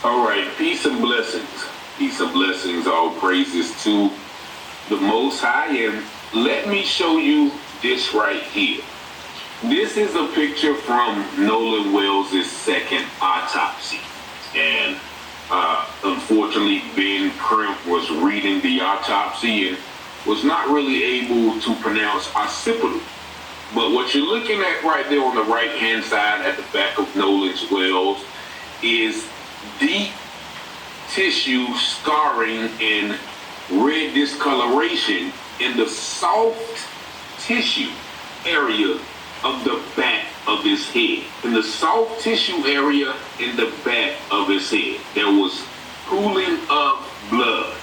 All right, peace and blessings. Peace and blessings, all praises to the Most High. And let me show you this right here. This is a picture from Nolan Wells' second autopsy. And unfortunately, Ben Crimp was reading the autopsy and was not really able to pronounce occipital. But what you're looking at right there on the right-hand side at the back of Nolan's Wells is deep tissue scarring and red discoloration in the soft tissue area of the back of his head. In the soft tissue area in the back of his head, there was pooling of blood.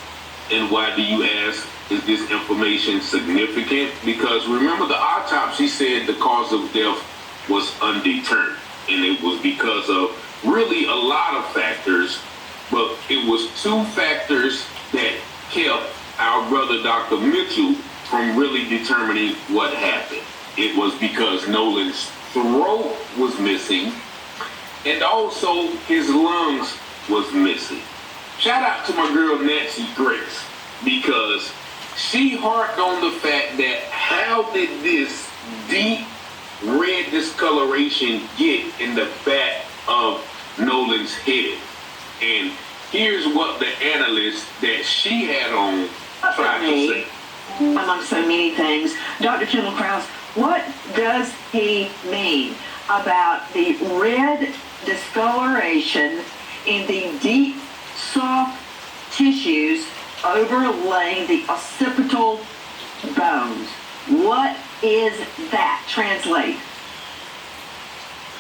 And why do you ask? Is this information significant? Because remember, the autopsy said the cause of death was undetermined. And it was because of really a lot of factors, but it was two factors that kept our brother Dr. Mitchell from really determining what happened. It was because Nolan's throat was missing, and also his lungs was missing. Shout out to my girl Nancy Grace, because she harped on the fact that how did this deep red discoloration get in the back of Nolan's head? And here's what the analyst that she had on tried to say. Among so many things, Dr. Kendall Krause, what does he mean about the red discoloration in the deep, soft tissues overlaying the occipital bones? What is that? Translate.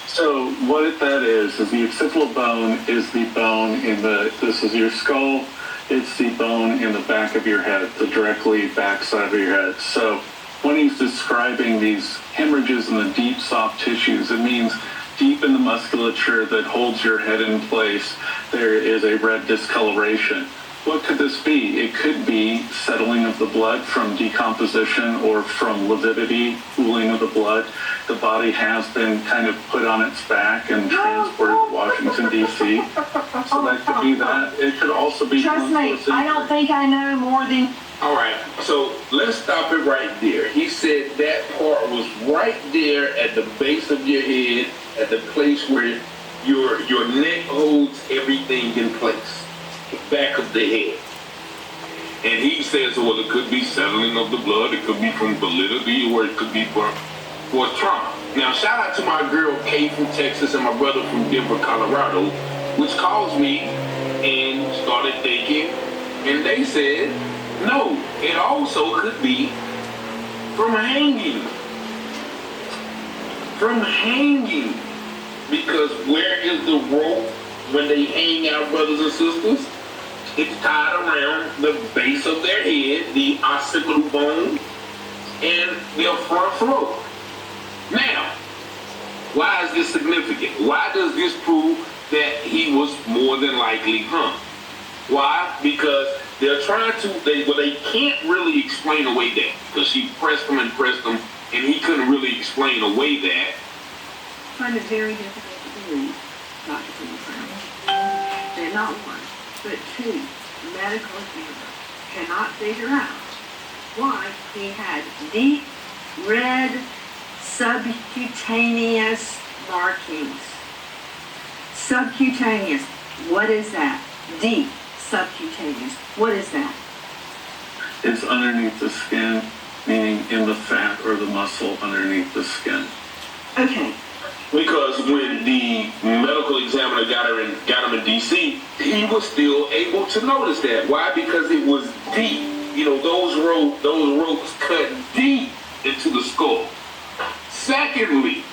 So what that is the occipital bone is the bone this is your skull, it's the bone in the back of your head, the directly back side of your head. So when he's describing these hemorrhages in the deep soft tissues, it means deep in the musculature that holds your head in place, there is a red discoloration. What could this be? It could be settling of the blood from decomposition or from lividity, cooling of the blood. The body has been kind of put on its back and transported to Washington, D.C. So that could be that. It could also be... Trust me, I don't think I know more than... All right, so let's stop it right there. He said that part was right there at the base of your head, at the place where your neck holds everything in place, the back of the head. And he says, well, it could be settling of the blood, it could be from validity, or it could be for trauma. Now, shout out to my girl Kay from Texas and my brother from Denver, Colorado, which calls me and started thinking, and they said, no, it also could be from hanging. From hanging. Because where is the rope when they hang out, brothers and sisters? It's tied around the base of their head, the occipital bone, and their front throat. Now, why is this significant? Why does this prove that he was more than likely hung? Why? Because they're trying to, they can't really explain away that, because she pressed him, and he couldn't really explain away that. I find it very difficult to believe, Dr. Kendall Krause, that not one, but two medical examiners cannot figure out why he had deep red subcutaneous markings. Subcutaneous, what is that? Deep subcutaneous, what is that? It's underneath the skin, meaning in the fat or the muscle underneath the skin. Okay. Because when the medical examiner got him in D.C., he was still able to notice that. Why? Because it was deep. You know, those ropes cut deep into the skull. Secondly,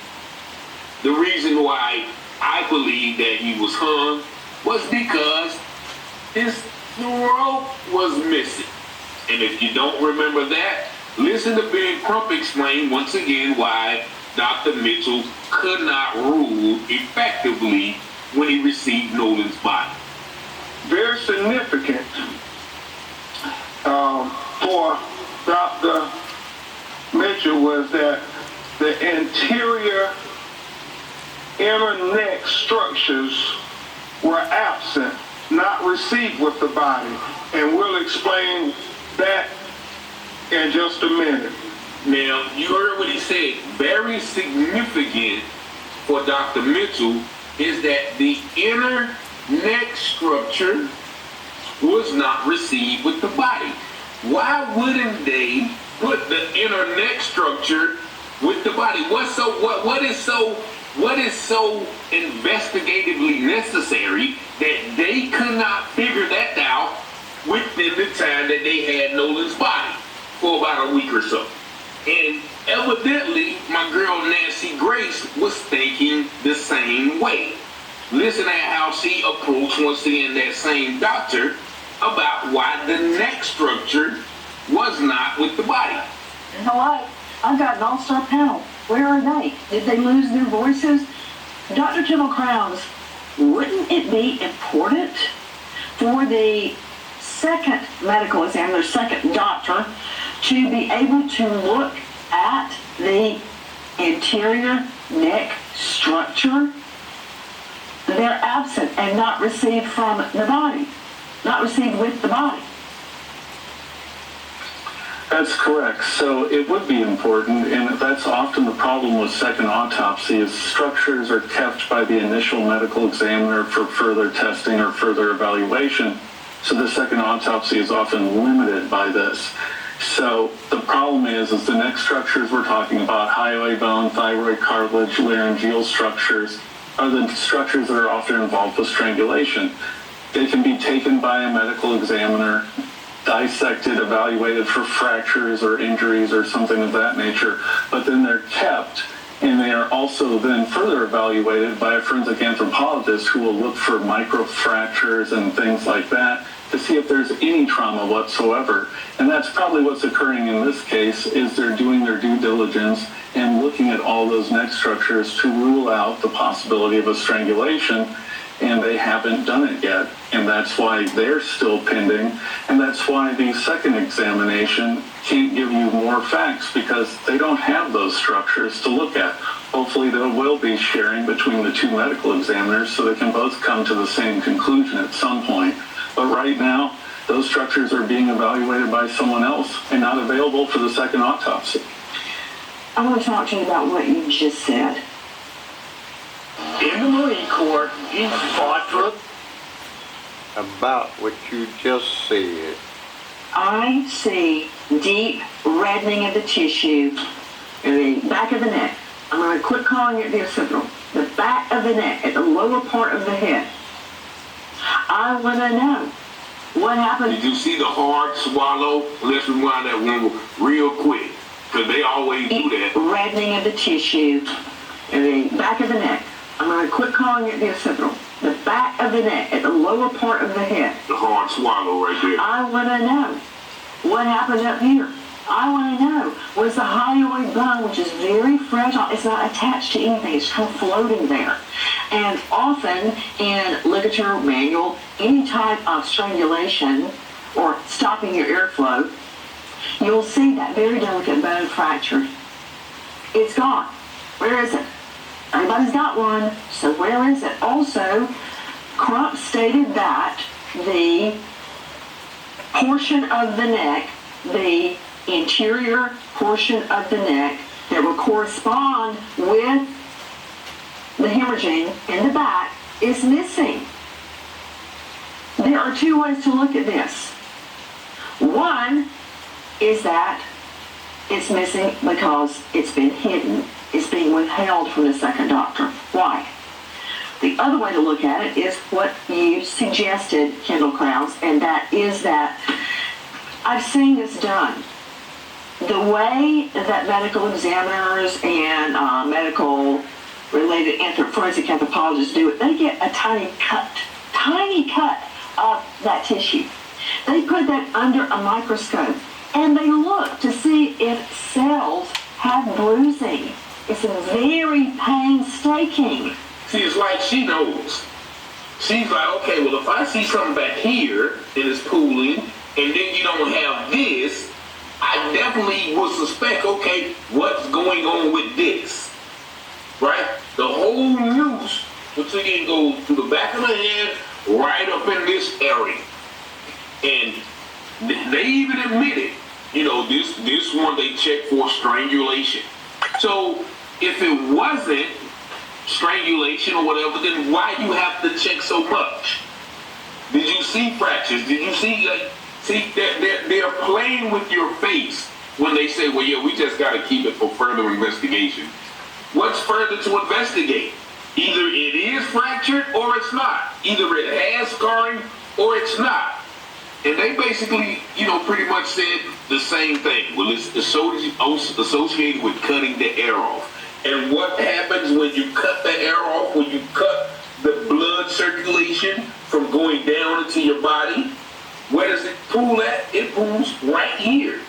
the reason why I believe that he was hung was because his throat was missing. And if you don't remember that, listen to Ben Crump explain once again why Dr. Mitchell could not rule effectively when he received Nolan's body. Very significant for Dr. Mitchell was that the interior inner neck structures were absent, not received with the body. And we'll explain that in just a minute. Now, you heard what he said. Very significant for Dr. Mitchell is that the inner neck structure was not received with the body. Why wouldn't they put the inner neck structure with the body? What is so investigatively necessary that they could not figure that out within the time that they had Nolan's body for about a week or so? And evidently, my girl Nancy Grace was thinking the same way. Listen at how she approached, once again, that same doctor about why the neck structure was not with the body. Hello, I've got an all-star panel. Where are they? Did they lose their voices? Dr. Kendall Krause, wouldn't it be important for the second medical examiner, second doctor, to be able to look at the interior neck structure? They're absent and not received from the body, not received with the body. That's correct. So it would be important, and that's often the problem with second autopsy, is structures are kept by the initial medical examiner for further testing or further evaluation. So the second autopsy is often limited by this. So the problem is the neck structures we're talking about, hyoid bone, thyroid cartilage, laryngeal structures, are the structures that are often involved with strangulation. They can be taken by a medical examiner, dissected, evaluated for fractures or injuries or something of that nature, but then they're kept, and they are also then further evaluated by a forensic anthropologist who will look for microfractures and things like that to see if there's any trauma whatsoever. And that's probably what's occurring in this case, is they're doing their due diligence and looking at all those neck structures to rule out the possibility of a strangulation, and they haven't done it yet. And that's why they're still pending, and that's why the second examination can't give you more facts, because they don't have those structures to look at. Hopefully they will be sharing between the two medical examiners so they can both come to the same conclusion at some point. But right now, those structures are being evaluated by someone else and not available for the second autopsy. I want to talk to you about what you just said. In the Marine Corps, he fought for about what you just said. I see deep reddening of the tissue in the back of the neck. I'm going to quit calling it the occipital. The back of the neck, at the lower part of the head. I want to know what happened. Did you see the hard swallow? Let's rewind that one real quick, because they always do that. Reddening of the tissue in the back of the neck. I'm going to quit calling it the occipital. The back of the neck, at the lower part of the head. The hard swallow right there. I want to know what happened up here. I want to know, was the hyoid bone, which is very fragile, it's not attached to anything, it's kind of floating there. And often in literature, manual, any type of strangulation or stopping your airflow, you'll see that very delicate bone fractured. It's gone. Where is it? Everybody's got one, so where is it? Also, Crump stated that the portion of the neck, the interior portion of the neck that will correspond with the hemorrhaging in the back is missing. There are two ways to look at this. One is that it's missing because it's been hidden. It's being withheld from the second doctor. Why? The other way to look at it is what you suggested, Kendall Krause, and that is that I've seen this done. The way that medical examiners and medical-related forensic anthropologists do it, they get a tiny cut of that tissue. They put that under a microscope, and they look to see if cells have bruising. It's very painstaking. See, it's like she knows. She's like, okay, well, if I see something back here and it's pooling, and then you don't have this, I definitely would suspect, okay, what's going on with this? Right? The whole noose with once again goes to the back of the head, right up in this area. And they even admitted, this one they checked for strangulation. So if it wasn't strangulation or whatever, then why you have to check so much? Did you see fractures? Did you see, they're playing with your face when they say, well, yeah, we just got to keep it for further investigation. What's further to investigate? Either it is fractured or it's not. Either it has scarring or it's not. And they basically, pretty much said the same thing. Well, it's associated with cutting the air off. And what happens when you cut the air off, when you cut the blood circulation from going down into your body? Where does it pool at? It pools right here.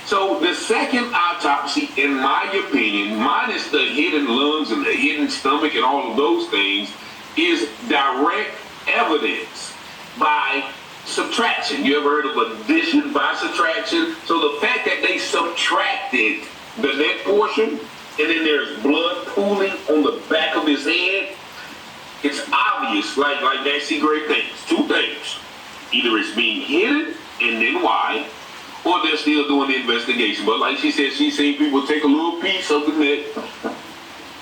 So the second autopsy, in my opinion, minus the hidden lungs and the hidden stomach and all of those things, is direct evidence by subtraction. You ever heard of addition by subtraction? So the fact that they subtracted the neck portion and then there's blood pooling on the back of his head, it's obvious, like Nancy Gray thinks, two things. Either it's being hidden and then why, or they're still doing the investigation. But like she said, she's seen people take a little piece of the neck,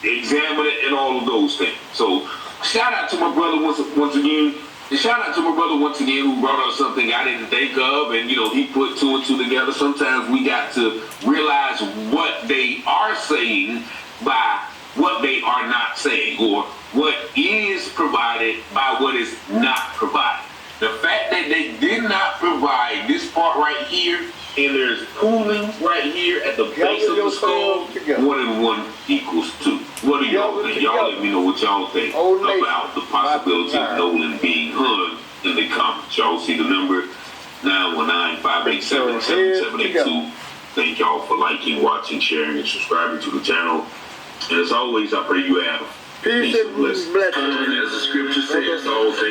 examine it, and all of those things. So shout out to my brother once again. And shout out to my brother once again who brought up something I didn't think of, and he put two and two together. Sometimes we got to realize what they are saying by what they are not saying, or what is provided by what is not provided. The fact that they did not provide this part right here, and there's pooling right here at the base of the skull, 1 and 1 equals 2. What do y'all think? Y'all let me know what y'all think about the possibility of Nolan being hung in the comments. Y'all see the number 919-587-7782. Thank y'all for liking, watching, sharing, and subscribing to the channel. And as always, I pray you have peace and blessings. And as the scripture says, all things